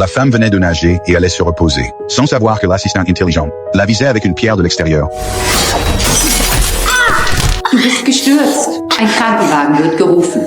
La femme venait de nager et allait se reposer, sans savoir que l'assistant intelligent la visait avec une pierre de l'extérieur. Du bist gestürzt. Ein Krankenwagen wird gerufen.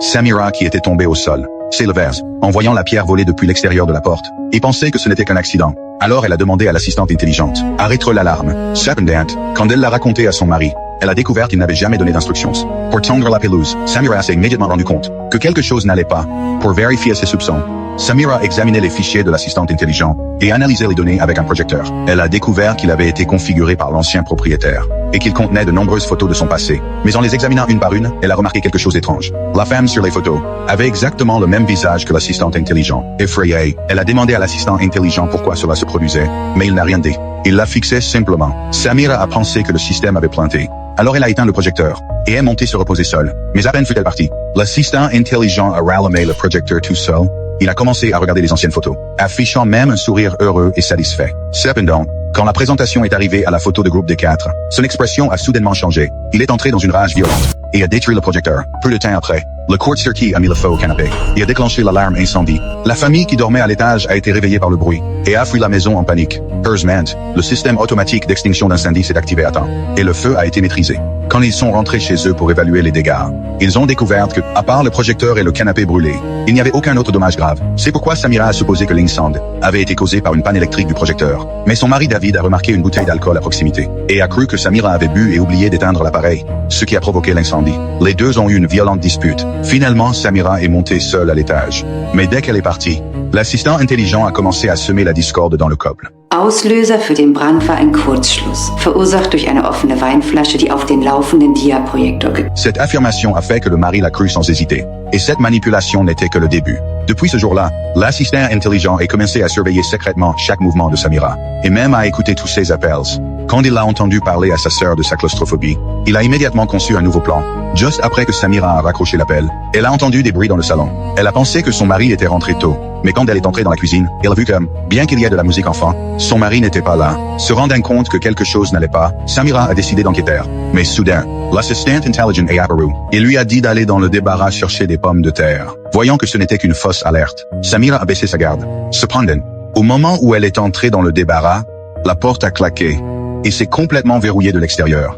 Samira, qui était tombée au sol, s'éleva en voyant la pierre voler depuis l'extérieur de la porte et pensait que ce n'était qu'un accident. Alors elle a demandé à l'assistante intelligente d'arrêter l'alarme. Cependant, quand elle l'a raconté à son mari, elle a découvert qu'il n'avait jamais donné d'instructions pour tondre la pelouse. Samira s'est immédiatement rendu compte que quelque chose n'allait pas. Pour vérifier ses soupçons, Samira examinait les fichiers de l'assistante intelligent et analysait les données avec un projecteur. Elle a découvert qu'il avait été configuré par l'ancien propriétaire et qu'il contenait de nombreuses photos de son passé. Mais en les examinant une par une, elle a remarqué quelque chose d'étrange. La femme sur les photos avait exactement le même visage que l'assistant intelligent. Effrayée, elle a demandé à l'assistant intelligent pourquoi cela se produisait, mais il n'a rien dit. Il l'a fixé simplement. Samira a pensé que le système avait planté. Alors elle a éteint le projecteur et est montée se reposer seule. Mais à peine fut-elle partie, l'assistant intelligent a rallumé le projecteur tout seul. Il a commencé à regarder les anciennes photos, affichant même un sourire heureux et satisfait. Cependant, quand la présentation est arrivée à la photo de groupe des 4, son expression a soudainement changé. Il est entré dans une rage violente et a détruit le projecteur. Peu de temps après, le court-circuit a mis le feu au canapé et a déclenché l'alarme incendie. La famille qui dormait à l'étage a été réveillée par le bruit et a fui la maison en panique. Heureusement, le système automatique d'extinction d'incendie s'est activé à temps et le feu a été maîtrisé. Quand ils sont rentrés chez eux pour évaluer les dégâts, ils ont découvert que, à part le projecteur et le canapé brûlé, il n'y avait aucun autre dommage grave. C'est pourquoi Samira a supposé que l'incendie avait été causé par une panne électrique du projecteur. Mais son mari David a remarqué une bouteille d'alcool à proximité et a cru que Samira avait bu et oublié d'éteindre l'appareil, ce qui a provoqué l'incendie. Les deux ont eu une violente dispute. Finalement, Samira est montée seule à l'étage. Mais dès qu'elle est partie, l'assistant intelligent a commencé à semer la discorde dans le couple. Auslöser für den Brand war ein Kurzschluss, verursacht durch eine offene Weinflasche, die auf den laufenden Diaprojektor Cette affirmation a fait que le mari l'a cru sans hésiter. Et cette manipulation n'était que le début. Depuis ce jour-là, l'assistant intelligent a commencé à surveiller secrètement chaque mouvement de Samira, et même à écouter tous ses appels. Quand il a entendu parler à sa sœur de sa claustrophobie, il a immédiatement conçu un nouveau plan. Juste après que Samira a raccroché l'appel, elle a entendu des bruits dans le salon. Elle a pensé que son mari était rentré tôt, mais quand elle est entrée dans la cuisine, elle a vu que, bien qu'il y ait de la musique enfant, son mari n'était pas là. Se rendant compte que quelque chose n'allait pas, Samira a décidé d'enquêter. Mais soudain, l'assistant intelligent est apparu. Il lui a dit d'aller dans le débarras chercher des pommes de terre. Voyant que ce n'était qu'une fausse alerte, Samira a baissé sa garde. Cependant, au moment où elle est entrée dans le débarras, la porte a claqué et s'est complètement verrouillée de l'extérieur.